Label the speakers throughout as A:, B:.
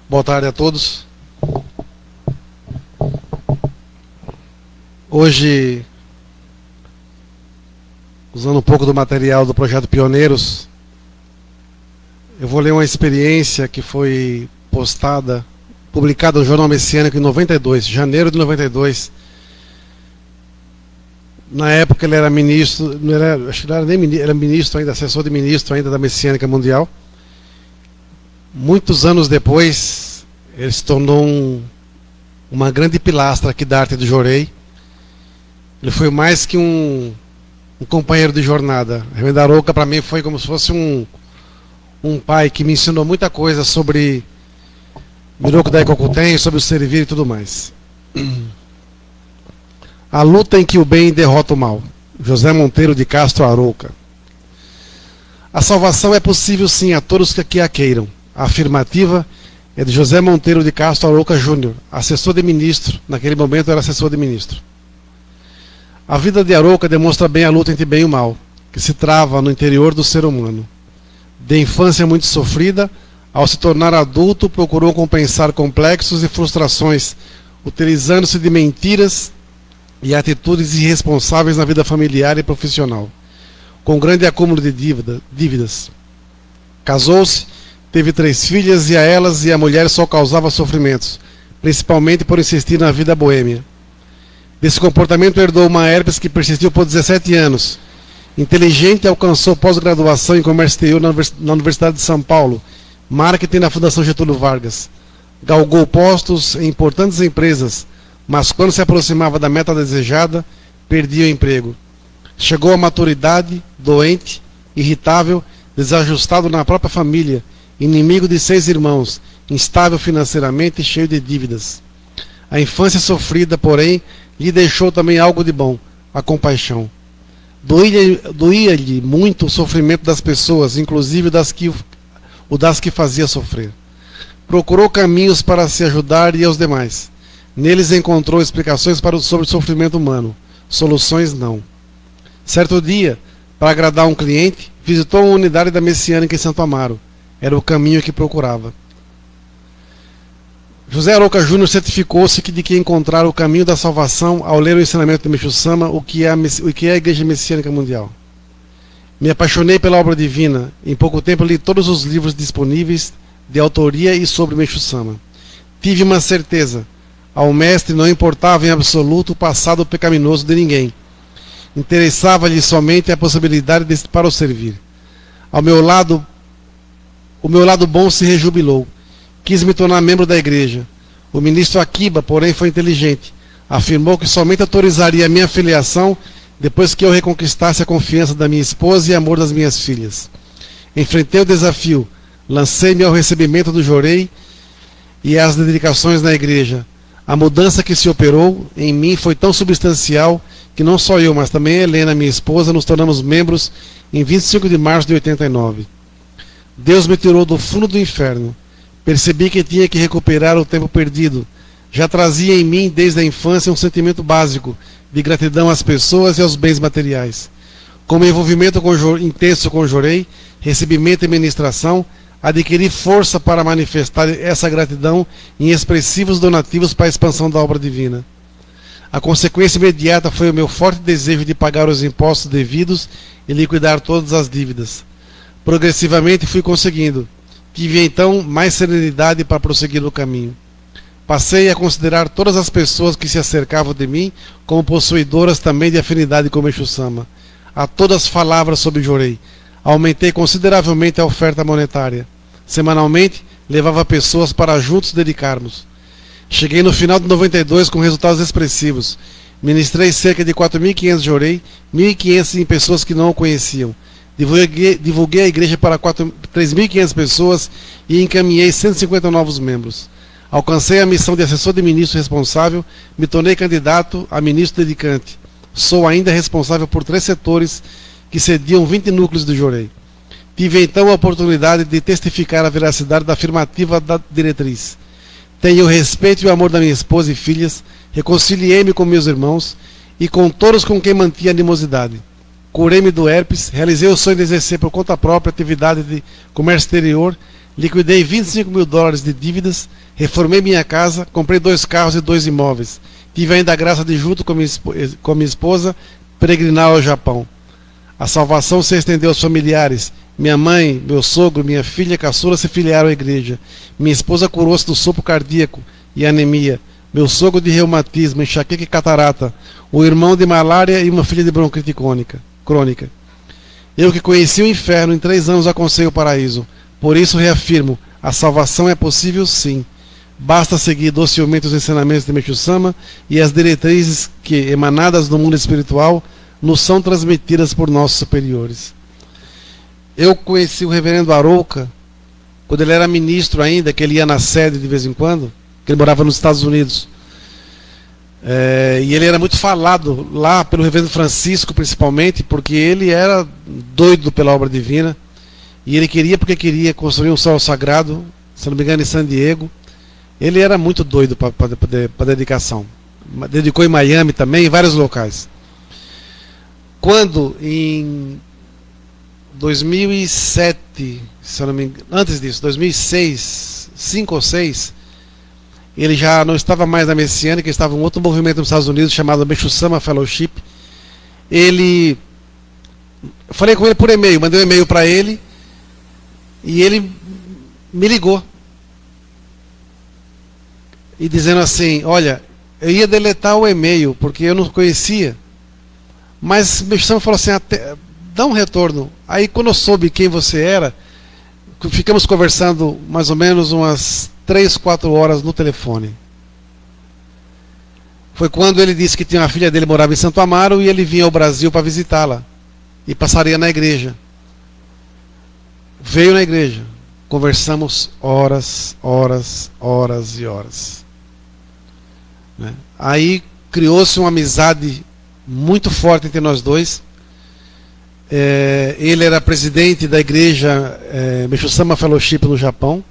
A: Boa tarde a todos. Hoje, usando um pouco do material do Projeto Pioneiros, eu vou ler uma experiência que foi publicada no Jornal Messiânico em 92, janeiro de 92. Na época ele era ministro, acho que não era nem ministro, era ministro ainda, assessor de ministro ainda da Messiânica Mundial. Muitos anos depois, ele se tornou uma grande pilastra aqui da arte do Jorei. Ele foi mais que um companheiro de jornada. Reverendo Arouca, para mim, foi como se fosse um pai que me ensinou muita coisa sobre Miroku Daikokuten, sobre o servir e tudo mais. A luta em que o bem derrota o mal. José Monteiro de Castro Arouca. A salvação é possível sim a todos que a queiram. A afirmativa é de José Monteiro de Castro Arouca Júnior, assessor de ministro. Naquele momento era assessor de ministro. A vida de Arouca demonstra bem a luta entre bem e o mal, que se trava no interior do ser humano. De infância muito sofrida, ao se tornar adulto, procurou compensar complexos e frustrações, utilizando-se de mentiras e atitudes irresponsáveis na vida familiar e profissional, com grande acúmulo de dívidas. Casou-se, teve 3 filhas e a elas e a mulher só causava sofrimentos, principalmente por insistir na vida boêmia. Desse comportamento herdou uma herpes que persistiu por 17 anos. Inteligente, alcançou pós-graduação em comércio exterior na Universidade de São Paulo, marketing na Fundação Getúlio Vargas. Galgou postos em importantes empresas, mas quando se aproximava da meta desejada, perdia o emprego. Chegou à maturidade, doente, irritável, desajustado na própria família, inimigo de 6 irmãos, instável financeiramente e cheio de dívidas. A infância sofrida, porém, lhe deixou também algo de bom, a compaixão. Doía-lhe muito o sofrimento das pessoas, inclusive das que fazia sofrer. Procurou caminhos para se ajudar e aos demais. Neles encontrou explicações sobre o sofrimento humano. Soluções não. Certo dia, para agradar um cliente, visitou uma unidade da Messiânica em Santo Amaro. Era o caminho que procurava. José Arouca Júnior certificou-se de que encontrar o caminho da salvação ao ler o ensinamento de Meixo Sama, o que é a Igreja Messiânica Mundial. Me apaixonei pela obra divina. Em pouco tempo li todos os livros disponíveis de autoria e sobre Meixo Sama. Tive uma certeza. Ao mestre não importava em absoluto o passado pecaminoso de ninguém. Interessava-lhe somente a possibilidade para o servir. O meu lado bom se rejubilou. Quis me tornar membro da igreja. O ministro Akiba, porém, foi inteligente. Afirmou que somente autorizaria a minha filiação depois que eu reconquistasse a confiança da minha esposa e amor das minhas filhas. Enfrentei o desafio. Lancei-me ao recebimento do Jorei e às dedicações na igreja. A mudança que se operou em mim foi tão substancial que não só eu, mas também Helena, minha esposa, nos tornamos membros em 25 de março de 89. Deus me tirou do fundo do inferno. Percebi que tinha que recuperar o tempo perdido. Já trazia em mim desde a infância um sentimento básico de gratidão às pessoas e aos bens materiais. Com meu envolvimento intenso com o Jorei, recebimento e ministração, adquiri força para manifestar essa gratidão em expressivos donativos para a expansão da obra divina. A consequência imediata foi o meu forte desejo de pagar os impostos devidos e liquidar todas as dívidas. Progressivamente fui conseguindo. Tive então mais serenidade para prosseguir no caminho. Passei a considerar todas as pessoas que se acercavam de mim como possuidoras também de afinidade com Meixo Sama. A todas falava sobre Jorei. Aumentei consideravelmente a oferta monetária. Semanalmente, levava pessoas para juntos dedicarmos. Cheguei no final de 92 com resultados expressivos. Ministrei cerca de 4.500 Jorei, 1.500 em pessoas que não o conheciam. Divulguei a igreja para 3.500 pessoas e encaminhei 150 novos membros. Alcancei a missão de assessor de ministro responsável, me tornei candidato a ministro dedicante. Sou ainda responsável por 3 setores que cediam 20 núcleos do Jorei. Tive então a oportunidade de testificar a veracidade da afirmativa da diretriz. Tenho o respeito e o amor da minha esposa e filhas, reconciliei-me com meus irmãos e com todos com quem mantinha animosidade. Curei-me do herpes, realizei o sonho de exercer por conta própria atividade de comércio exterior, Liquidei $25.000 de dívidas, reformei minha casa, comprei 2 carros e 2 imóveis. Tive ainda a graça de, junto com minha esposa, peregrinar ao Japão. A salvação se estendeu aos familiares. Minha mãe, meu sogro, minha filha caçula se filiaram à igreja. Minha esposa curou-se do sopro cardíaco e anemia. Meu sogro de reumatismo, enxaqueca e catarata. O irmão de malária e uma filha de bronquite crônica. Eu que conheci o inferno, em 3 anos alcancei o paraíso. Por isso reafirmo, a salvação é possível sim. Basta seguir docilmente os ensinamentos de Meixo Sama e as diretrizes que, emanadas do mundo espiritual, nos são transmitidas por nossos superiores. Eu conheci o reverendo Arouca quando ele era ministro ainda, que ele ia na sede de vez em quando, que ele morava nos Estados Unidos. E ele era muito falado lá pelo reverendo Francisco, principalmente, porque ele era doido pela obra divina. E ele porque queria construir um solo sagrado, se não me engano, em San Diego. Ele era muito doido para dedicação. Dedicou em Miami também, em vários locais. Quando, em 2007, se eu não me engano, antes disso, 2006, 5 ou 6, ele já não estava mais na Messiânica, estava em um outro movimento nos Estados Unidos chamado Meixo Sama Fellowship. Eu falei com ele por e-mail, mandei um e-mail para ele. E ele me ligou e dizendo assim, olha, eu ia deletar o e-mail porque eu não conhecia, mas Meixo Sama falou assim, dá um retorno. Aí quando eu soube quem você era, ficamos conversando mais ou menos umas 3, 4 horas no telefone. Foi quando ele disse que tinha uma filha dele que morava em Santo Amaro e ele vinha ao Brasil para visitá-la e passaria na igreja. Veio na igreja, conversamos horas e horas. Né? Aí criou-se uma amizade muito forte entre nós dois. Ele era presidente da igreja Meixo Sama Fellowship no Japão,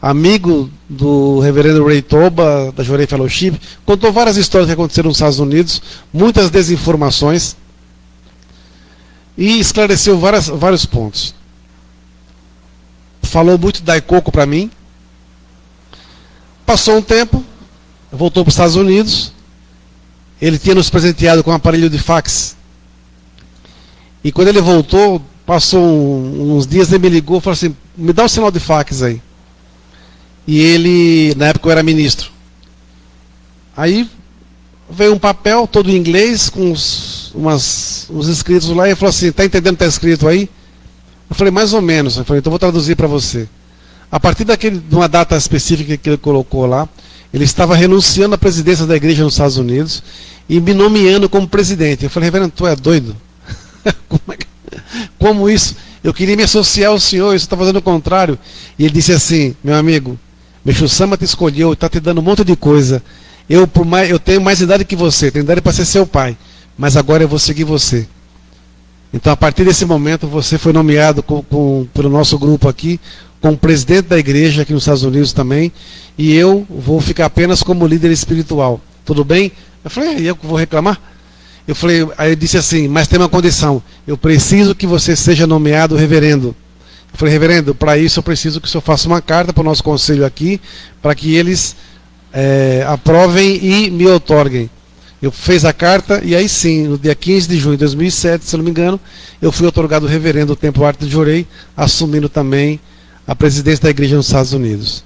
A: amigo do reverendo Ray Toba, da Jorei Fellowship. Contou várias histórias que aconteceram nos Estados Unidos, muitas desinformações, e esclareceu vários pontos. Falou muito de Daikoku para mim. Passou um tempo, voltou para os Estados Unidos. Ele tinha nos presenteado com um aparelho de fax. E quando ele voltou, passou uns dias, ele me ligou e falou assim, me dá um sinal de fax aí. E ele, na época eu era ministro. Aí veio um papel todo em inglês, com uns escritos lá, e ele falou assim, está entendendo o que está escrito aí? Eu falei, mais ou menos. Eu falei, então vou traduzir para você. A partir de uma data específica que ele colocou lá, ele estava renunciando à presidência da igreja nos Estados Unidos e me nomeando como presidente. Eu falei, reverendo, tu é doido? Como isso? Eu queria me associar ao senhor, isso está fazendo o contrário. E ele disse assim, meu amigo, Meixo Sama te escolheu, está te dando um monte de coisa. Eu tenho mais idade que você, tenho idade para ser seu pai, mas agora eu vou seguir você. Então, a partir desse momento, você foi nomeado pelo nosso grupo aqui, como presidente da igreja aqui nos Estados Unidos também, e eu vou ficar apenas como líder espiritual. Tudo bem? Eu falei, eu vou reclamar? Aí ele disse assim, mas tem uma condição, eu preciso que você seja nomeado reverendo. Eu falei, reverendo, para isso eu preciso que o senhor faça uma carta para o nosso conselho aqui, para que eles aprovem e me outorguem. Eu fiz a carta e aí sim, no dia 15 de junho de 2007, se não me engano, eu fui outorgado reverendo do Templo Arte de Jorei, assumindo também a presidência da igreja nos Estados Unidos.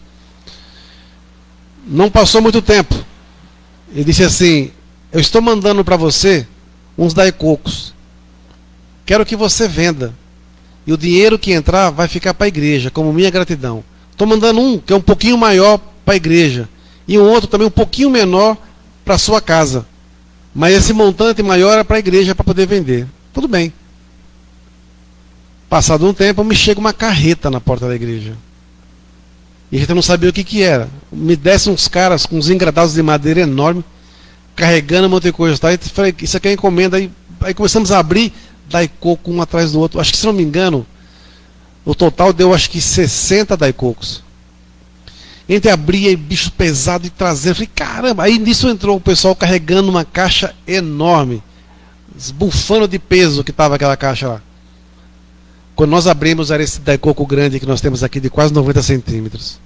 A: Não passou muito tempo. Ele disse assim, eu estou mandando para você uns daikokos. Quero que você venda. E o dinheiro que entrar vai ficar para a igreja, como minha gratidão. Estou mandando um que é um pouquinho maior para a igreja. E um outro também um pouquinho menor para a sua casa. Mas esse montante maior é para a igreja para poder vender. Tudo bem. Passado um tempo, me chega uma carreta na porta da igreja. E a gente não sabia o que era. Me descem uns caras com uns engradados de madeira enorme, carregando um monte de coisa. Tá? E falei, isso aqui é encomenda. Aí começamos a abrir daikoku um atrás do outro. Acho que, se não me engano, o total deu acho que 60 daikokos. A gente abria e bicho pesado e trazendo. Falei, caramba. Aí nisso entrou o pessoal carregando uma caixa enorme, esbufando de peso que estava aquela caixa lá. Quando nós abrimos, era esse Daikoku grande que nós temos aqui, de quase 90 centímetros.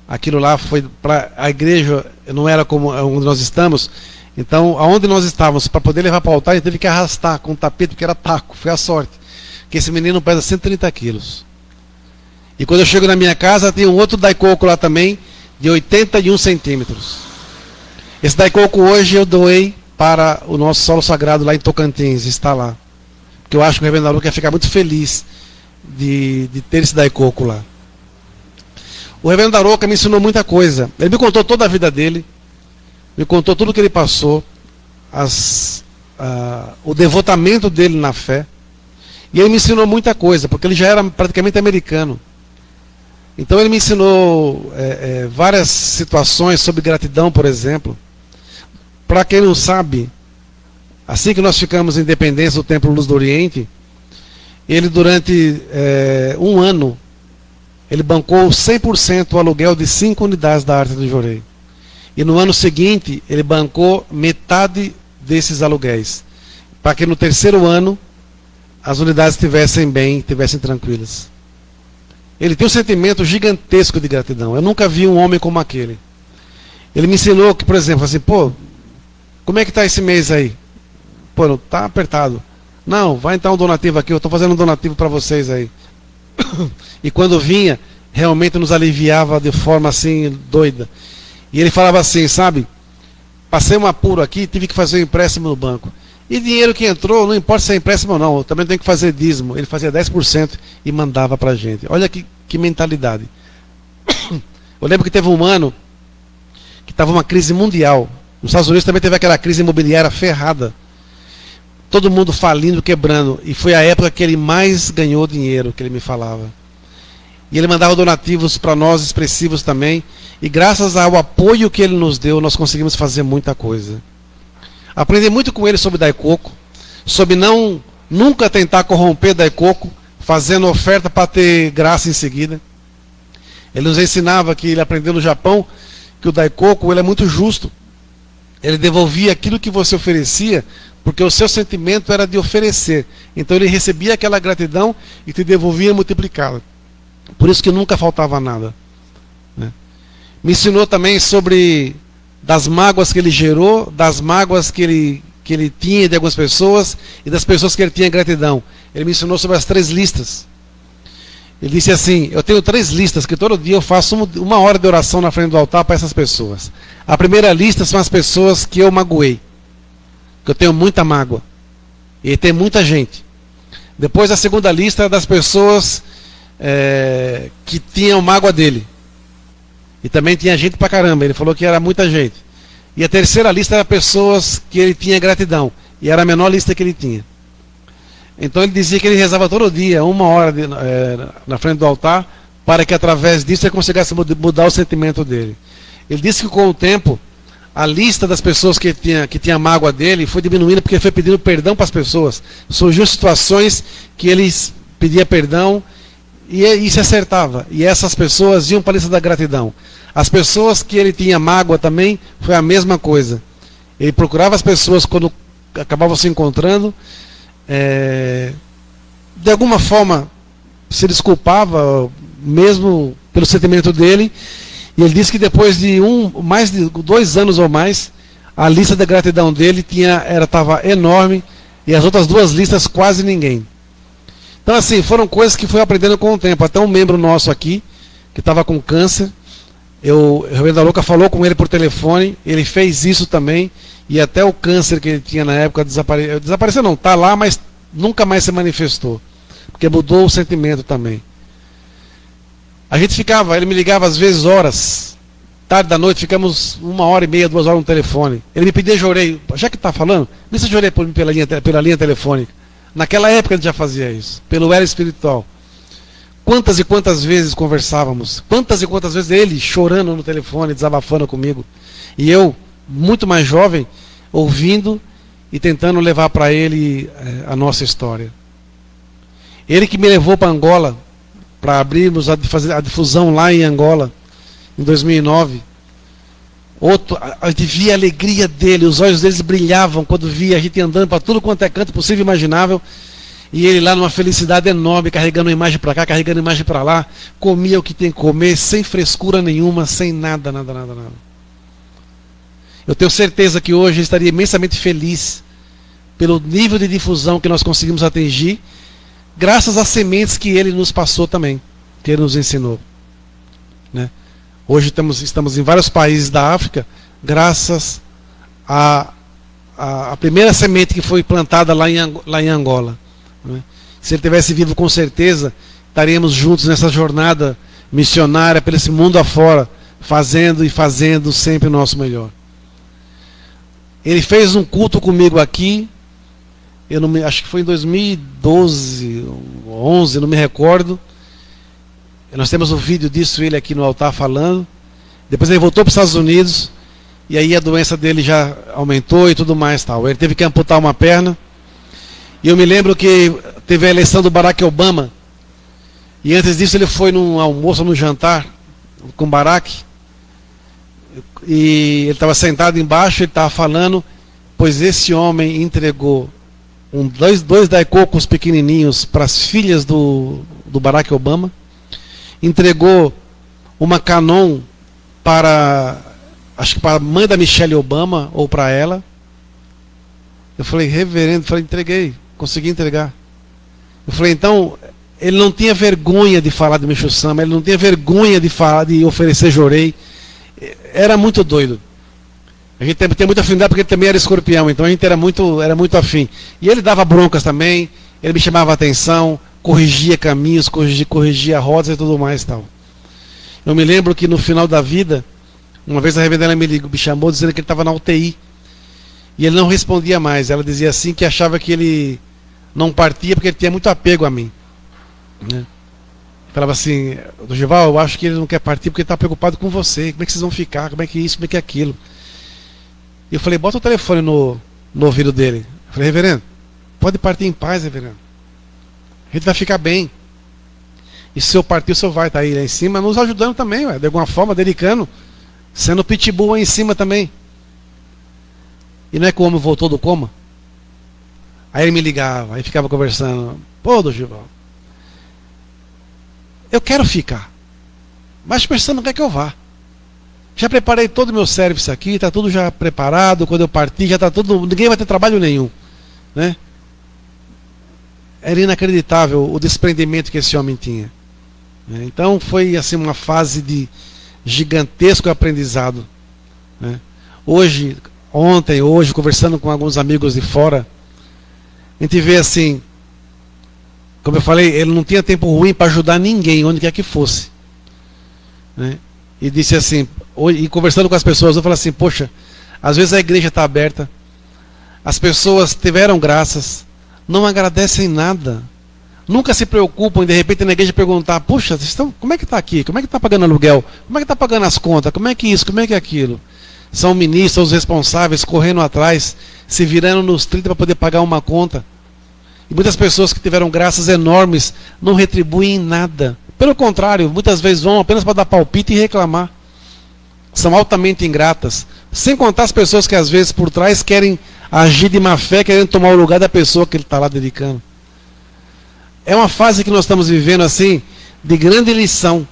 A: Aquilo lá foi para a igreja, não era como onde nós estamos. Então, aonde nós estávamos, para poder levar para o altar, ele teve que arrastar com um tapete, porque era taco. Foi a sorte. Que esse menino pesa 130 quilos. E quando eu chego na minha casa, tem um outro Daikoku lá também, de 81 centímetros. Esse Daikoku hoje eu doei para o nosso solo sagrado lá em Tocantins, está lá. Porque eu acho que o Reverendo Aruca ia ficar muito feliz de ter esse Daikoku lá. O Reverendo Aruca me ensinou muita coisa. Ele me contou toda a vida dele, me contou tudo o que ele passou, o devotamento dele na fé. E ele me ensinou muita coisa, porque ele já era praticamente americano. Então ele me ensinou várias situações sobre gratidão, por exemplo. Para quem não sabe, assim que nós ficamos em independência do Templo Luz do Oriente, ele durante um ano, ele bancou 100% o aluguel de 5 unidades da Arte do Jorei. E no ano seguinte, ele bancou metade desses aluguéis, para que no terceiro ano, as unidades estivessem bem, estivessem tranquilas. Ele tem um sentimento gigantesco de gratidão. Eu nunca vi um homem como aquele. Ele me ensinou que, por exemplo, assim, pô, como é que está esse mês aí? Pô, não está apertado. Não, vai entrar um donativo aqui, eu estou fazendo um donativo para vocês aí. E quando vinha, realmente nos aliviava de forma assim, doida. E ele falava assim, sabe, passei um apuro aqui, tive que fazer um empréstimo no banco. E dinheiro que entrou, não importa se é empréstimo ou não, eu também tenho que fazer dízimo. Ele fazia 10% e mandava para a gente. Olha que mentalidade. Eu lembro que teve um ano que estava uma crise mundial. Nos Estados Unidos também teve aquela crise imobiliária ferrada. Todo mundo falindo, quebrando. E foi a época que ele mais ganhou dinheiro, que ele me falava. E ele mandava donativos para nós, expressivos também. E graças ao apoio que ele nos deu, nós conseguimos fazer muita coisa. Aprendi muito com ele sobre Daikoku, sobre nunca tentar corromper Daikoku, fazendo oferta para ter graça em seguida. Ele nos ensinava, que ele aprendeu no Japão, que o Daikoku ele é muito justo. Ele devolvia aquilo que você oferecia, porque o seu sentimento era de oferecer. Então ele recebia aquela gratidão e te devolvia multiplicada. Por isso que nunca faltava nada, né? Me ensinou também sobre das mágoas que ele gerou, das mágoas que ele tinha de algumas pessoas e das pessoas que ele tinha gratidão. Ele me ensinou sobre as 3 listas. Ele disse assim, eu tenho 3 listas que todo dia eu faço uma hora de oração na frente do altar para essas pessoas. A primeira lista são as pessoas que eu magoei, que eu tenho muita mágoa, e tem muita gente. Depois a segunda lista é das pessoas que tinham mágoa dele. E também tinha gente pra caramba, ele falou que era muita gente. E a terceira lista era pessoas que ele tinha gratidão, e era a menor lista que ele tinha. Então ele dizia que ele rezava todo dia, uma hora na frente do altar, para que através disso ele conseguisse mudar o sentimento dele. Ele disse que com o tempo, a lista das pessoas que tinha mágoa dele foi diminuindo, porque ele foi pedindo perdão para as pessoas. Surgiu situações que ele pedia perdão, e se acertava. E essas pessoas iam para a lista da gratidão. As pessoas que ele tinha mágoa também, foi a mesma coisa. Ele procurava as pessoas quando acabavam se encontrando, de alguma forma se desculpava, mesmo pelo sentimento dele. E ele disse que depois de mais de 2 anos ou mais, a lista da gratidão dele estava enorme, e as outras 2 listas quase ninguém. Então assim, foram coisas que fui aprendendo com o tempo. Até um membro nosso aqui, que estava com câncer, o Reverendo Aruca falou com ele por telefone, ele fez isso também, e até o câncer que ele tinha na época desapareceu não, está lá, mas nunca mais se manifestou, porque mudou o sentimento também. A gente ficava, ele me ligava às vezes horas, tarde da noite, ficamos 1h30, 2 horas no telefone. Ele me pedia jorei, já que está falando, deixa eu jorei pela linha telefônica. Naquela época a gente já fazia isso, pelo elo espiritual. Quantas e quantas vezes conversávamos, quantas e quantas vezes ele chorando no telefone, desabafando comigo. E eu, muito mais jovem, ouvindo e tentando levar para ele a nossa história. Ele que me levou para Angola, para abrirmos fazer a difusão lá em Angola, em 2009. A gente via a alegria dele, os olhos deles brilhavam quando via a gente andando para tudo quanto é canto possível e imaginável. E ele lá numa felicidade enorme, carregando a imagem para cá, carregando a imagem para lá, comia o que tem que comer, sem frescura nenhuma, sem nada, nada, nada, nada. Eu tenho certeza que hoje ele estaria imensamente feliz pelo nível de difusão que nós conseguimos atingir, graças às sementes que ele nos passou também, que ele nos ensinou. Né? Hoje estamos em vários países da África, graças à primeira semente que foi plantada lá em Angola. Né? Se ele tivesse vivo, com certeza, estaríamos juntos nessa jornada missionária pelo esse mundo afora, fazendo e fazendo sempre o nosso melhor. Ele fez um culto comigo aqui, acho que foi em 2012, 11, não me recordo. Nós temos um vídeo disso, ele aqui no altar falando. Depois ele voltou para os Estados Unidos, e aí a doença dele já aumentou e tudo mais tal. Ele teve que amputar uma perna. E eu me lembro que teve a eleição do Barack Obama, e antes disso ele foi num almoço, num jantar com o Barack, e ele estava sentado embaixo, ele estava falando, pois esse homem entregou dois daikokos pequenininhos para as filhas do Barack Obama, entregou uma Canon acho que para a mãe da Michelle Obama, ou para ela. Eu falei, reverendo, entreguei, consegui entregar. Eu falei, então, ele não tinha vergonha de falar de Meixo Sama, ele não tinha vergonha de oferecer jorei. Era muito doido. A gente tem muita afinidade porque ele também era escorpião, então a gente era muito afim. E ele dava broncas também, ele me chamava a atenção, corrigia caminhos, corrigia rodas e tudo mais tal. Eu me lembro que no final da vida, uma vez a reverenda me chamou dizendo que ele estava na UTI. E ele não respondia mais. Ela dizia assim que achava que ele não partia porque ele tinha muito apego a mim. Né? Falava assim, Dorival, eu acho que ele não quer partir porque ele está preocupado com você. Como é que vocês vão ficar? Como é que isso? Como é que é aquilo? E eu falei, bota o telefone no ouvido dele. Eu falei, reverendo, pode partir em paz, reverendo. A gente vai ficar bem. E se eu partir, o senhor vai estar aí lá em cima, nos ajudando também, ué, de alguma forma, dedicando, sendo pitbull aí em cima também. E não é que o homem voltou do coma? Aí ele me ligava, aí ficava conversando. Pô, Dorival, eu quero ficar, mas pensando não quer que eu vá. Já preparei todo o meu serviço aqui, está tudo já preparado. Quando eu partir, já está tudo. Ninguém vai ter trabalho nenhum. Né? Era inacreditável o desprendimento que esse homem tinha. Né? Então foi assim uma fase de gigantesco aprendizado. Né? Hoje, conversando com alguns amigos de fora, a gente vê assim, como eu falei, ele não tinha tempo ruim para ajudar ninguém, onde quer que fosse. Né? E disse assim, e conversando com as pessoas, eu falei assim, poxa, às vezes a igreja está aberta, as pessoas tiveram graças, não agradecem nada, nunca se preocupam em de repente na igreja perguntar, puxa, como é que está aqui? Como é que está pagando aluguel? Como é que está pagando as contas? Como é que isso? Como é que aquilo? São ministros, os responsáveis, correndo atrás, se virando nos 30 para poder pagar uma conta. E muitas pessoas que tiveram graças enormes não retribuem nada. Pelo contrário, muitas vezes vão apenas para dar palpite e reclamar. São altamente ingratas. Sem contar as pessoas que às vezes por trás querem agir de má fé, querendo tomar o lugar da pessoa que ele está lá dedicando. É uma fase que nós estamos vivendo assim, de grande lição.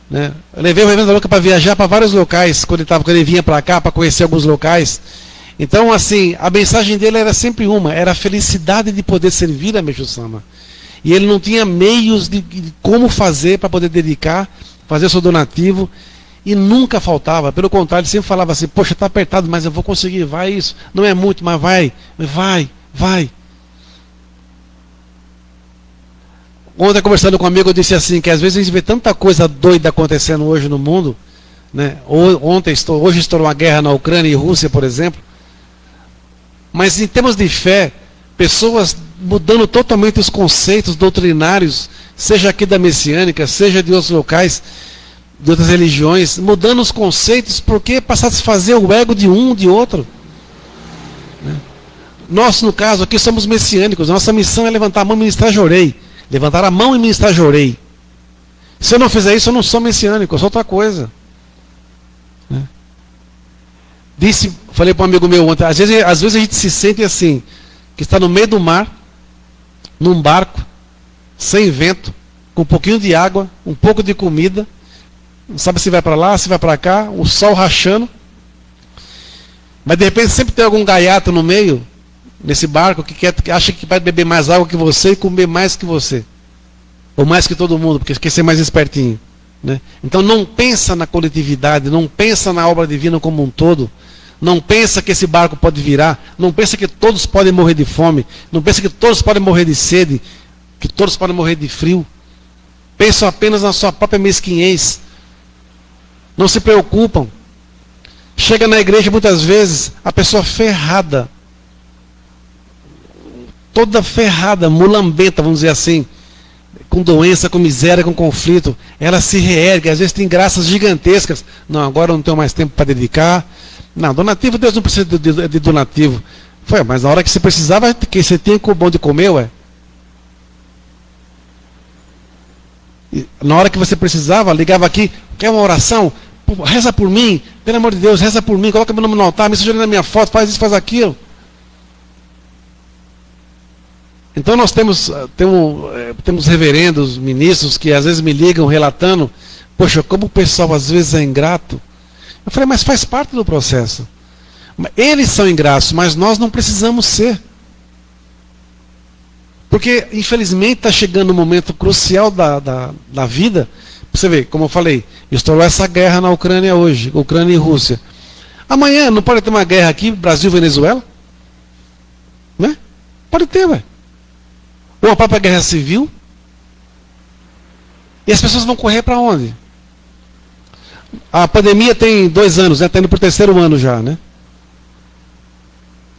A: Né? Eu levei o reverendo Luca para viajar para vários locais, quando ele vinha para cá, para conhecer alguns locais. Então, assim, a mensagem dele era sempre uma, era a felicidade de poder servir a Meixo Sama. E ele não tinha meios de como fazer para poder dedicar, fazer o seu donativo, e nunca faltava. Pelo contrário, ele sempre falava assim, poxa, está apertado, mas eu vou conseguir, vai isso. Não é muito, mas vai. Ontem, conversando com um amigo, eu disse assim, que às vezes a gente vê tanta coisa doida acontecendo hoje no mundo, né? Hoje estourou uma guerra na Ucrânia e Rússia, por exemplo, mas em termos de fé, pessoas mudando totalmente os conceitos doutrinários, seja aqui da messiânica, seja de outros locais, de outras religiões, mudando os conceitos, porque para satisfazer o ego de um, de outro. Né? Nós, no caso aqui, somos messiânicos, nossa missão é levantar a mão e ministrar jorei. Levantar a mão e ministrar jorei. Se eu não fizer isso, eu não sou messiânico, eu sou outra coisa. Né? Falei para um amigo meu ontem, às vezes a gente se sente assim, que está no meio do mar, num barco, sem vento, com um pouquinho de água, um pouco de comida, não sabe se vai para lá, se vai para cá, o sol rachando, mas de repente sempre tem algum gaiato no meio, nesse barco, que acha que vai beber mais água que você e comer mais que você, ou mais que todo mundo, porque quer ser mais espertinho, né? Então não pensa na coletividade, não pensa na obra divina como um todo, não pensa que esse barco pode virar, não pensa que todos podem morrer de fome, não pensa que todos podem morrer de sede, que todos podem morrer de frio. Pensam apenas na sua própria mesquinhez. Não se preocupam. Chega na igreja muitas vezes, a pessoa ferrada, toda ferrada, mulambenta, vamos dizer assim, com doença, com miséria, com conflito, ela se reergue, às vezes tem graças gigantescas. Não, agora eu não tenho mais tempo para dedicar. Não, donativo, Deus não precisa de donativo. Foi, mas na hora que você precisava, que você tinha com o bom de comer, ué. E na hora que você precisava, ligava aqui, quer uma oração? Pô, reza por mim, pelo amor de Deus, reza por mim, coloca meu nome no altar, me sujeira na minha foto, faz isso, faz aquilo. Então nós temos reverendos, ministros, que às vezes me ligam relatando, poxa, como o pessoal às vezes é ingrato. Eu falei, mas faz parte do processo. Eles são ingratos, mas nós não precisamos ser. Porque, infelizmente, está chegando um momento crucial da vida. Você vê, como eu falei, estourou essa guerra na Ucrânia hoje, Ucrânia e Rússia. Amanhã não pode ter uma guerra aqui, Brasil e Venezuela? Né? Pode ter, ué. Ou a própria guerra civil. E as pessoas vão correr para onde? A pandemia tem 2 anos, né? Está indo para o 3º ano já, né?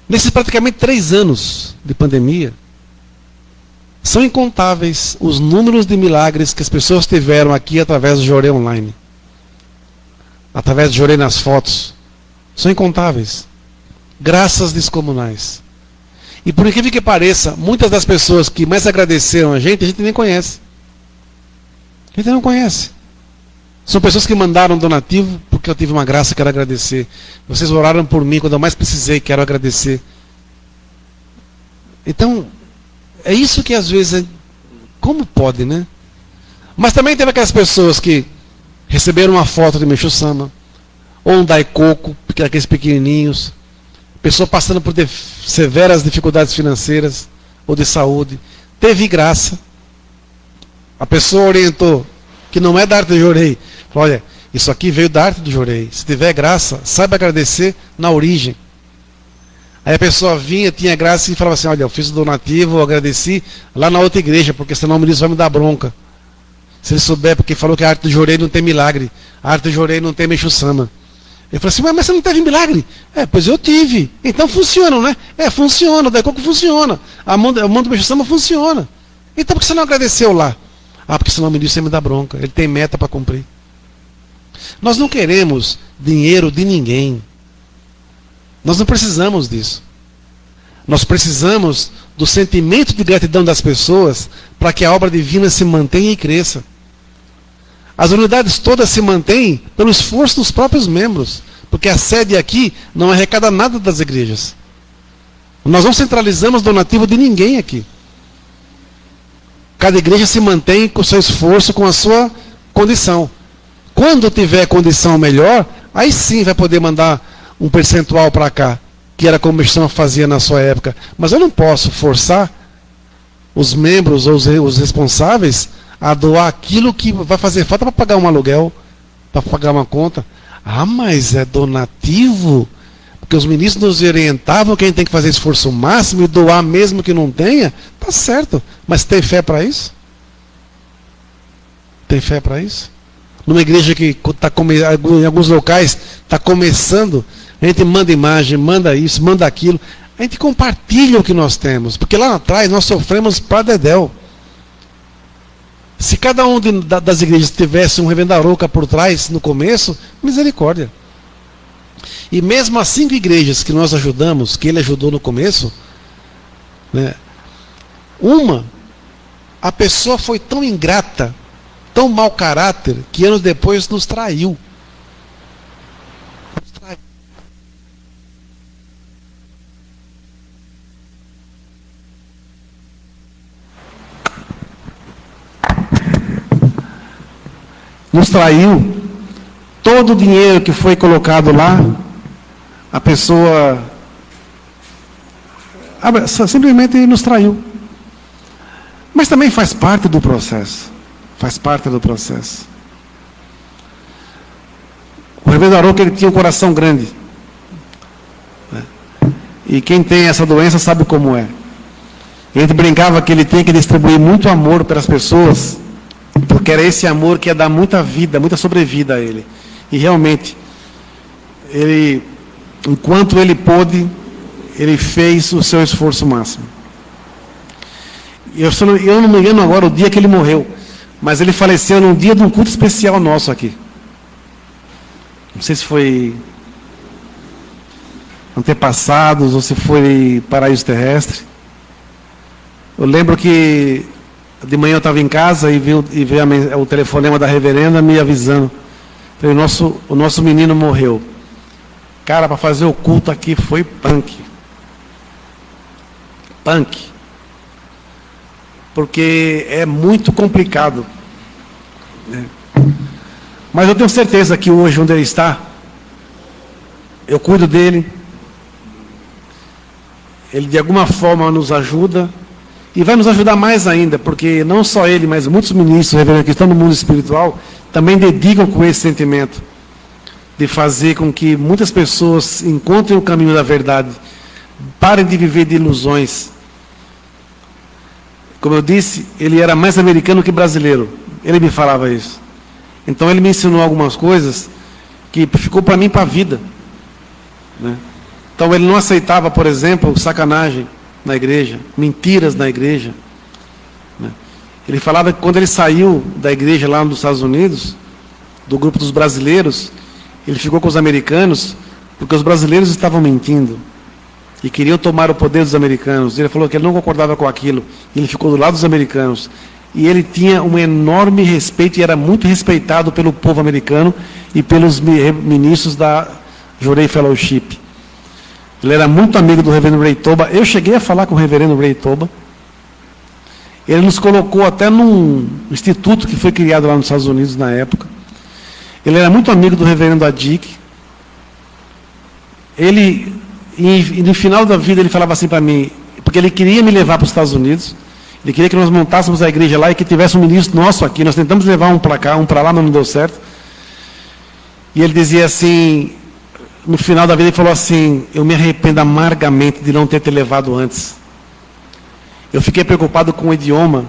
A: Nesses praticamente 3 anos de pandemia, são incontáveis os números de milagres que as pessoas tiveram aqui através do Jorei Online. Através do Jorei nas fotos. São incontáveis. Graças descomunais. E por incrível que pareça, muitas das pessoas que mais agradeceram a gente nem conhece. A gente não conhece. São pessoas que mandaram donativo porque eu tive uma graça, quero agradecer. Vocês oraram por mim quando eu mais precisei, quero agradecer. Então, é isso que às vezes, como pode, né? Mas também teve aquelas pessoas que receberam uma foto de Meixo Sama, ou um Daikoku, aqueles pequenininhos, pessoa passando por severas dificuldades financeiras ou de saúde, teve graça. A pessoa orientou, que não é da arte do Jorei, falou, olha, isso aqui veio da arte do Jorei, se tiver graça, saiba agradecer na origem. Aí a pessoa vinha, tinha graça e falava assim, olha, eu fiz o donativo, eu agradeci lá na outra igreja, porque senão o ministro vai me dar bronca. Se ele souber, porque falou que a arte do Jorei não tem milagre, a arte do Jorei não tem Meixo Sama. Ele falou assim, mas você não teve milagre? Pois eu tive. Então funciona, né? Funciona, o Daikoku funciona. A mão do Meixo Sama funciona. Então por que você não agradeceu lá? Porque senão o ministro vai me dar bronca, ele tem meta para cumprir. Nós não queremos dinheiro de ninguém. Nós não precisamos disso. Nós precisamos do sentimento de gratidão das pessoas para que a obra divina se mantenha e cresça. As unidades todas se mantêm pelo esforço dos próprios membros, porque a sede aqui não arrecada nada das igrejas. Nós não centralizamos donativo de ninguém aqui. Cada igreja se mantém com o seu esforço, com a sua condição. Quando tiver condição melhor, aí sim vai poder mandar um percentual para cá, que era como o Meixo fazia na sua época. Mas eu não posso forçar os membros ou os responsáveis a doar aquilo que vai fazer falta para pagar um aluguel, para pagar uma conta. Mas é donativo? Porque os ministros nos orientavam que a gente tem que fazer esforço máximo e doar mesmo que não tenha. Tá certo. Mas tem fé para isso? Tem fé para isso? Numa igreja que está em alguns locais está começando, a gente manda imagem, manda isso, manda aquilo. A gente compartilha o que nós temos. Porque lá atrás nós sofremos para dedéu. Se cada um das igrejas tivesse um revendarouca por trás no começo, misericórdia. E mesmo as 5 igrejas que nós ajudamos, que ele ajudou no começo, né, a pessoa foi tão ingrata, tão mau caráter, que anos depois nos traiu. nos traiu, todo o dinheiro que foi colocado lá, a pessoa simplesmente nos traiu. Mas também faz parte do processo. Faz parte do processo. O reverendo Arouca, ele tinha um coração grande. E quem tem essa doença sabe como é. Ele brincava que ele tinha que distribuir muito amor para as pessoas, porque era esse amor que ia dar muita vida, muita sobrevida a ele. E realmente, ele, enquanto ele pôde, ele fez o seu esforço máximo. Eu não me engano agora o dia que ele morreu, mas ele faleceu num dia de um culto especial nosso aqui. Não sei se foi antepassados ou se foi paraíso terrestre. Eu lembro que de manhã eu estava em casa e vi o telefonema da reverenda me avisando. Falei, o nosso menino morreu. Cara, para fazer o culto aqui foi punk. Punk. Porque é muito complicado. Mas eu tenho certeza que hoje, onde ele está, eu cuido dele. Ele de alguma forma nos ajuda. E vai nos ajudar mais ainda, porque não só ele, mas muitos ministros, reverendos, que estão no mundo espiritual, também dedicam com esse sentimento de fazer com que muitas pessoas encontrem o caminho da verdade, parem de viver de ilusões. Como eu disse, ele era mais americano que brasileiro. Ele me falava isso. Então ele me ensinou algumas coisas que ficou para mim para a vida. Né? Então ele não aceitava, por exemplo, sacanagem na igreja, mentiras na igreja. Né? Ele falava que quando ele saiu da igreja lá nos Estados Unidos, do grupo dos brasileiros, ele ficou com os americanos, porque os brasileiros estavam mentindo e queriam tomar o poder dos americanos. Ele falou que ele não concordava com aquilo, ele ficou do lado dos americanos. E ele tinha um enorme respeito e era muito respeitado pelo povo americano e pelos ministros da Jorei Fellowship. Ele era muito amigo do reverendo Ray Toba. Eu cheguei a falar com o reverendo Ray Toba. Ele nos colocou até num instituto que foi criado lá nos Estados Unidos na época. Ele era muito amigo do reverendo Adik. Ele, e no final da vida, ele falava assim para mim, porque ele queria me levar para os Estados Unidos. Ele queria que nós montássemos a igreja lá e que tivesse um ministro nosso aqui. Nós tentamos levar um para cá, um para lá, mas não deu certo. E ele dizia assim, no final da vida, ele falou assim, eu me arrependo amargamente de não ter te levado antes. Eu fiquei preocupado com o idioma,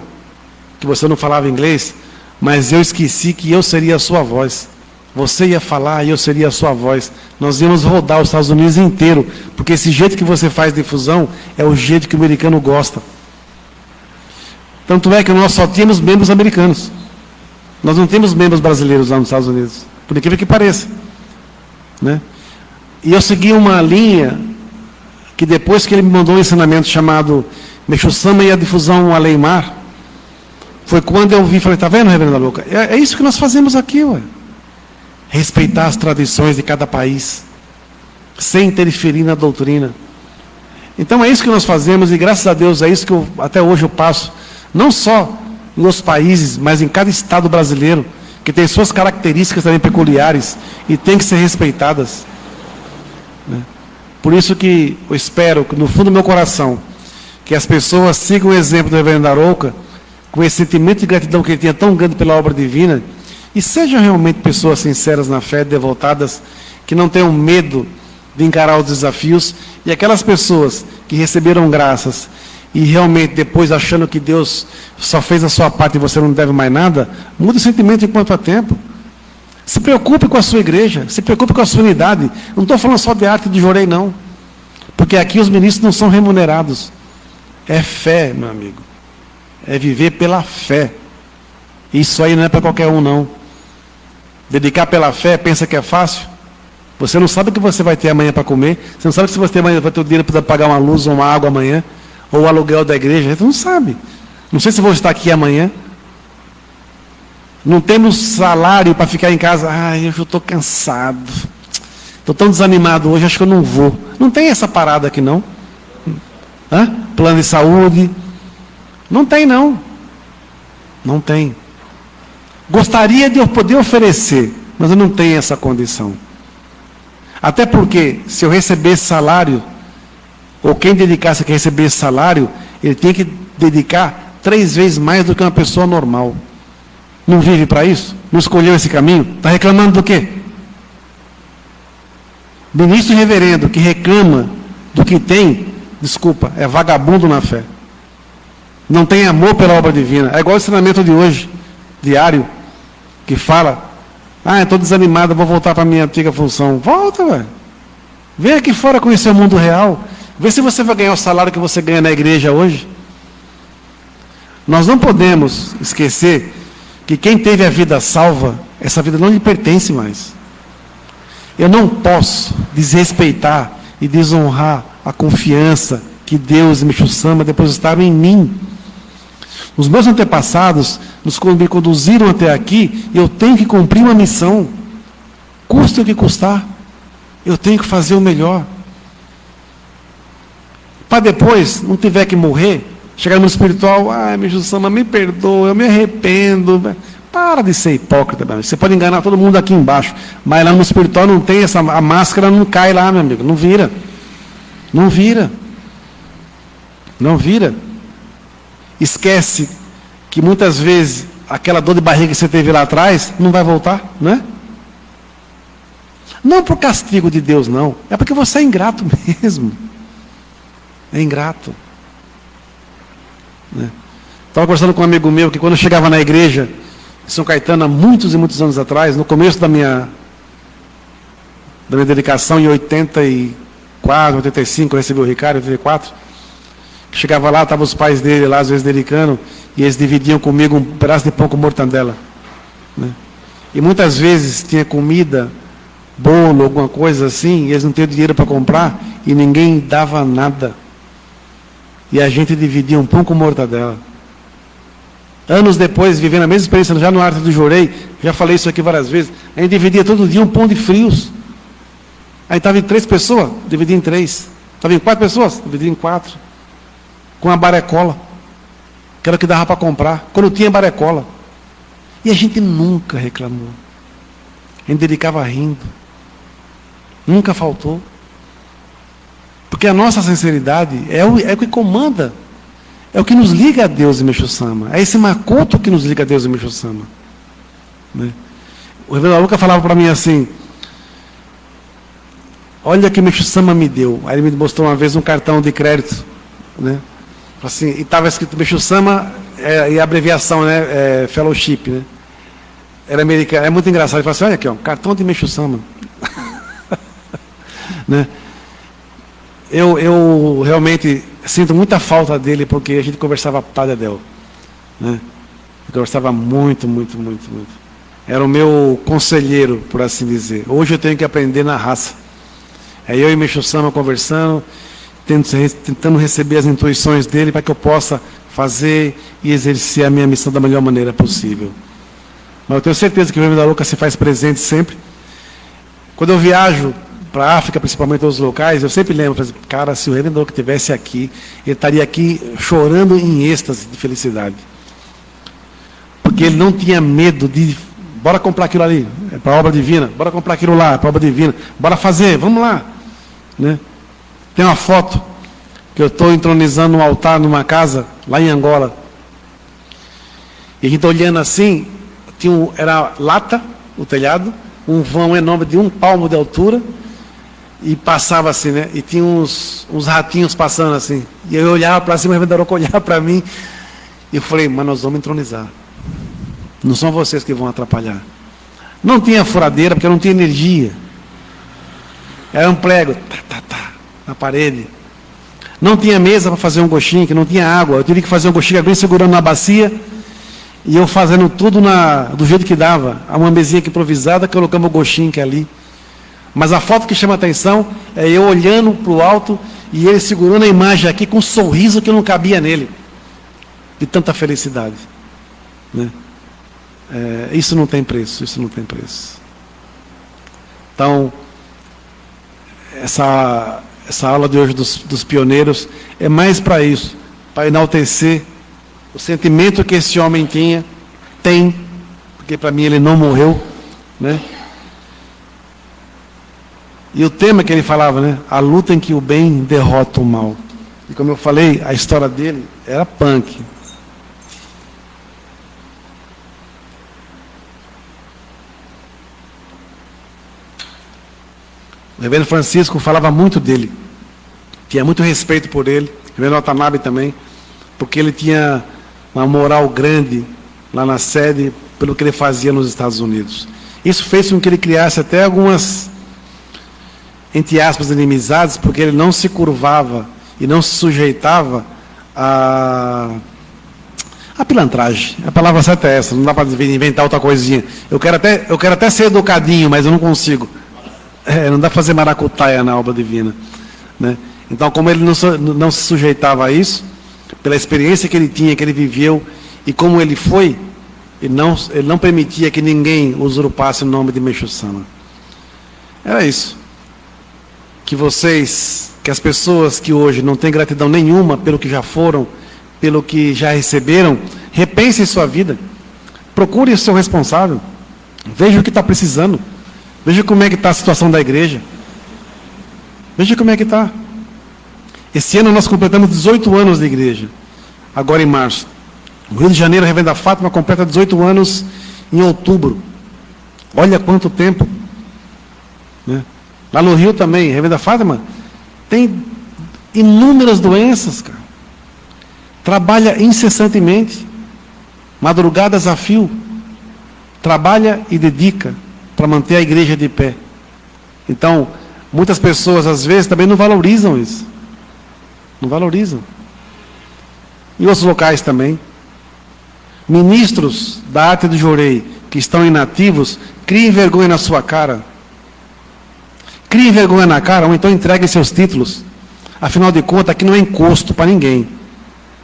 A: que você não falava inglês, mas eu esqueci que eu seria a sua voz. Você ia falar e eu seria a sua voz. Nós íamos rodar os Estados Unidos inteiro, porque esse jeito que você faz difusão é o jeito que o americano gosta. Tanto é que nós só tínhamos membros americanos. Nós não temos membros brasileiros lá nos Estados Unidos, por incrível que pareça. Né? E eu segui uma linha que depois que ele me mandou um ensinamento chamado Meixo Sama e a Difusão Aleimar, foi quando eu vi e falei, está vendo, reverendo Arouca? É isso que nós fazemos aqui, ué. Respeitar as tradições de cada país, sem interferir na doutrina. Então é isso que nós fazemos, e graças a Deus é isso que até hoje eu passo, não só nos países, mas em cada estado brasileiro, que tem suas características também peculiares, e tem que ser respeitadas. Né? Por isso que eu espero, no fundo do meu coração, que as pessoas sigam o exemplo do reverendo Arouca, com esse sentimento de gratidão que ele tinha tão grande pela obra divina, e sejam realmente pessoas sinceras na fé, devotadas, que não tenham medo de encarar os desafios, e aquelas pessoas que receberam graças, e realmente depois achando que Deus só fez a sua parte e você não deve mais nada, muda o sentimento enquanto há tempo. Se preocupe com a sua igreja, se preocupe com a sua unidade. Não estou falando só de arte de Jorei, não. Porque aqui os ministros não são remunerados. É fé, meu amigo. É viver pela fé. Isso aí não é para qualquer um, não. Dedicar pela fé, pensa que é fácil? Você não sabe o que você vai ter amanhã para comer. Você não sabe se você vai ter o dinheiro para pagar uma luz ou uma água amanhã. Ou o aluguel da igreja. Você não sabe. Não sei se vou estar aqui amanhã. Não temos salário para ficar em casa. Ai, eu estou cansado. Estou tão desanimado hoje, acho que eu não vou. Não tem essa parada aqui, não. Hã? Plano de saúde. Não tem, não. Não tem. Gostaria de eu poder oferecer, mas eu não tenho essa condição. Até porque, se eu recebesse salário, ou quem dedicasse que recebesse salário, ele tem que dedicar 3 vezes mais do que uma pessoa normal. Não vive para isso? Não escolheu esse caminho? Está reclamando do quê? Ministro reverendo que reclama do que tem, desculpa, é vagabundo na fé. Não tem amor pela obra divina. É igual o ensinamento de hoje, diário, que fala, eu estou desanimado, vou voltar para a minha antiga função. Volta, velho. Vem aqui fora conhecer o mundo real. Vê se você vai ganhar o salário que você ganha na igreja hoje. Nós não podemos esquecer que quem teve a vida salva, essa vida não lhe pertence mais. Eu não posso desrespeitar e desonrar a confiança que Deus e Meixo Sama depositaram em mim. Os meus antepassados me conduziram até aqui e eu tenho que cumprir uma missão. Custe o que custar. Eu tenho que fazer o melhor. Para depois, não tiver que morrer, chegar no espiritual, Meixo Sama, me perdoa, eu me arrependo. Para de ser hipócrita, meu amigo. Você pode enganar todo mundo aqui embaixo, mas lá no espiritual não tem a máscara não cai lá, meu amigo. Não vira. Não vira. Não vira. Esquece que muitas vezes aquela dor de barriga que você teve lá atrás não vai voltar, não é? Não por castigo de Deus, não. É porque você é ingrato mesmo. É ingrato. Né? Estava conversando com um amigo meu que quando eu chegava na igreja em São Caetano, há muitos e muitos anos atrás, no começo da minha dedicação, em 84, 85, eu recebi o Ricardo, em 84, chegava lá, estavam os pais dele lá, às vezes dedicando, e eles dividiam comigo um pedaço de pão com mortandela. Né? E muitas vezes tinha comida, bolo, alguma coisa assim, e eles não tinham dinheiro para comprar, e ninguém dava nada. E a gente dividia um pão com mortadela. Anos depois, vivendo a mesma experiência, já no Arte do Jorei, já falei isso aqui várias vezes, a gente dividia todo dia um pão de frios. Aí estava em 3 pessoas, dividia em 3. Estava em 4 pessoas, dividia em 4. Com a barecola, que era o que dava para comprar, quando tinha barecola. E a gente nunca reclamou. A gente dedicava rindo. Nunca faltou. Porque a nossa sinceridade é o que comanda. É o que nos liga a Deus e Meixo Sama. É esse macoto que nos liga a Deus e Meixo Sama. Né? O reverendo Luca falava para mim assim, olha que Meixo Sama me deu. Aí ele me mostrou uma vez um cartão de crédito. Né? Assim, e estava escrito Meixo Sama, e a abreviação, né? Fellowship. Né? Era americano. É muito engraçado. Ele falou assim, olha aqui, ó, cartão de Meixo Sama. Né? Eu realmente sinto muita falta dele, porque a gente conversava padedel, né? Conversava muito, muito, muito, muito. Era o meu conselheiro, por assim dizer. Hoje eu tenho que aprender na raça. É eu e Meixo Sama conversando, tentando receber as intuições dele para que eu possa fazer e exercer a minha missão da melhor maneira possível. Mas eu tenho certeza que o Reverendo Luca se faz presente sempre. Quando eu viajo para a África, principalmente aos locais, eu sempre lembro, cara, se o Reverendo Luca estivesse aqui, ele estaria aqui chorando em êxtase de felicidade. Porque ele não tinha medo de, bora comprar aquilo ali, é para a obra divina, bora comprar aquilo lá, é para a obra divina, bora fazer, vamos lá. Né? Tem uma foto que eu estou entronizando um altar numa casa, lá em Angola. E a gente olhando assim, era lata, o telhado, um vão enorme de 1 palmo de altura, e passava assim, né? E tinha uns ratinhos passando assim. E eu olhava para cima, o Reverendo Aroca olhava para mim, e eu falei, mas nós vamos entronizar. Não são vocês que vão atrapalhar. Não tinha furadeira, porque não tinha energia. Era um prego, na parede. Não tinha mesa para fazer um gostinho, que não tinha água. Eu tive que fazer um gostinho, alguém segurando na bacia, e eu fazendo tudo do jeito que dava. Uma mesinha aqui improvisada, colocamos o gostinho que é ali. Mas a foto que chama a atenção é eu olhando para o alto e ele segurando a imagem aqui com um sorriso que não cabia nele. De tanta felicidade. Né? Isso não tem preço, isso não tem preço. Então, essa aula de hoje dos pioneiros é mais para isso, para enaltecer o sentimento que esse homem tem, porque porque para mim ele não morreu, né? E o tema que ele falava, né? A luta em que o bem derrota o mal. E como eu falei, a história dele era punk. O reverendo Francisco falava muito dele. Tinha muito respeito por ele. O reverendo Watanabe também. Porque ele tinha uma moral grande lá na sede pelo que ele fazia nos Estados Unidos. Isso fez com que ele criasse até algumas, entre aspas, inimizades, porque ele não se curvava e não se sujeitava a pilantragem. A palavra certa é essa, não dá para inventar outra coisinha. Eu quero até ser educadinho, mas eu não consigo. Não dá para fazer maracutaia na obra divina, né? Então, como ele não se sujeitava a isso, pela experiência que ele tinha, que ele viveu, e como ele foi, ele não permitia que ninguém usurpasse o nome de Meixo Sama. Era isso. Que as pessoas que hoje não têm gratidão nenhuma pelo que já foram, pelo que já receberam, repensem sua vida. Procure o seu responsável. Veja o que está precisando. Veja como é que está a situação da igreja. Veja como é que está. Esse ano nós completamos 18 anos de igreja. Agora em março. O Rio de Janeiro, a Reverenda Fátima, completa 18 anos em outubro. Olha quanto tempo. Né? Lá no Rio também, a Reverenda Fátima tem inúmeras doenças, cara. Trabalha incessantemente. Madrugadas a fio. Trabalha e dedica para manter a igreja de pé. Então, muitas pessoas, às vezes, também não valorizam isso. Não valorizam. Em outros locais também. Ministros da arte do jorei que estão inativos, criem vergonha na sua cara. Criem vergonha na cara, ou então entreguem seus títulos. Afinal de contas, aqui não é encosto para ninguém.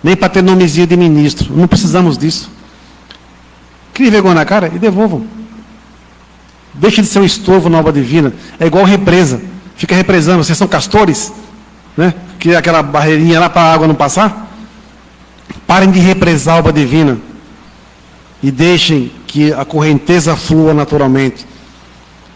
A: Nem para ter nomezinho de ministro. Não precisamos disso. Criem vergonha na cara e devolvam. Deixe de ser um estorvo na obra divina. É igual represa. Fica represando. Vocês são castores? Né? Que é aquela barreirinha lá para a água não passar. Parem de represar a obra divina. E deixem que a correnteza flua naturalmente.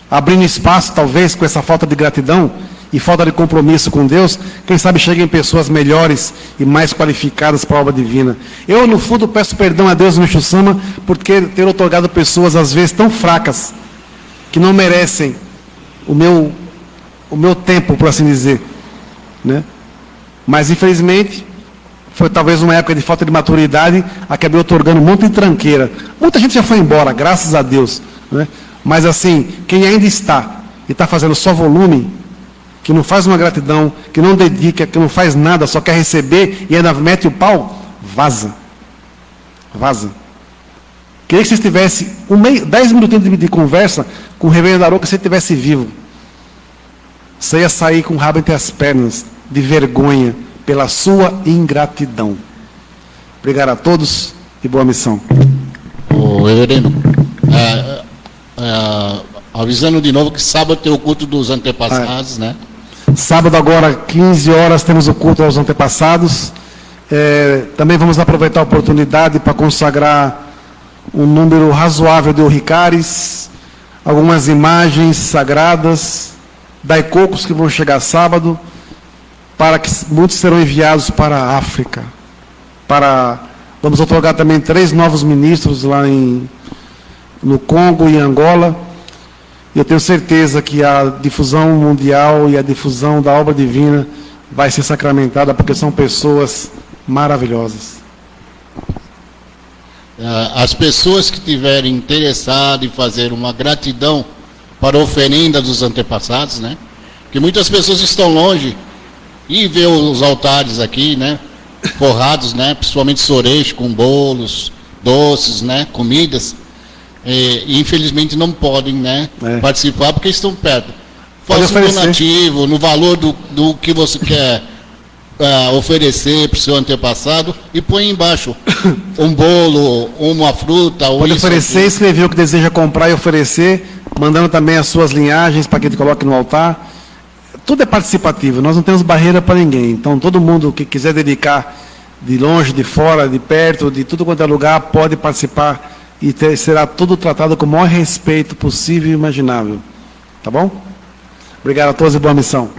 A: Abrindo espaço, talvez, com essa falta de gratidão e falta de compromisso com Deus, quem sabe cheguem pessoas melhores e mais qualificadas para a obra divina. Eu, no fundo, peço perdão a Deus no Meixo Sama por ter otorgado pessoas, às vezes, tão fracas, que não merecem o meu tempo, por assim dizer. Né? Mas, infelizmente, foi talvez uma época de falta de maturidade, acabei otorgando um monte de tranqueira. Muita gente já foi embora, graças a Deus. Né? Mas, assim, quem ainda está e está fazendo só volume, que não faz uma gratidão, que não dedica, que não faz nada, só quer receber e ainda mete o pau, vaza. Vaza. Queria que vocês tivessem 10 minutinhos de conversa com o reverendo Aroca, se ele estivesse vivo. Você ia sair com o rabo entre as pernas, de vergonha, pela sua ingratidão. Obrigado a todos e boa missão.
B: Ô, reverendo, avisando de novo que sábado tem o culto dos antepassados, né?
A: Sábado agora, 15 horas, temos o culto aos antepassados. Também vamos aproveitar a oportunidade para consagrar um número razoável de orricares, algumas imagens sagradas, daicocos que vão chegar sábado, para que muitos serão enviados para a África. Vamos otorgar também 3 novos ministros lá no Congo e Angola. Eu tenho certeza que a difusão mundial e a difusão da obra divina vai ser sacramentada, porque são pessoas maravilhosas.
B: As pessoas que tiverem interessado em fazer uma gratidão para a oferenda dos antepassados, né? Que muitas pessoas estão longe e vê os altares aqui, né? Forrados, né? Principalmente soreixo com bolos, doces, né? Comidas. E infelizmente não podem, né? Participar porque estão perto. Faça um donativo no valor do que você quer oferecer para o seu antepassado e põe embaixo um bolo, uma fruta.
A: Pode oferecer, escrever o que deseja comprar e oferecer, mandando também as suas linhagens para que ele coloque no altar. Tudo é participativo, nós não temos barreira para ninguém. Então, todo mundo que quiser dedicar, de longe, de fora, de perto, de tudo quanto é lugar, pode participar e será tudo tratado com o maior respeito possível e imaginável. Tá bom? Obrigado a todos e boa missão.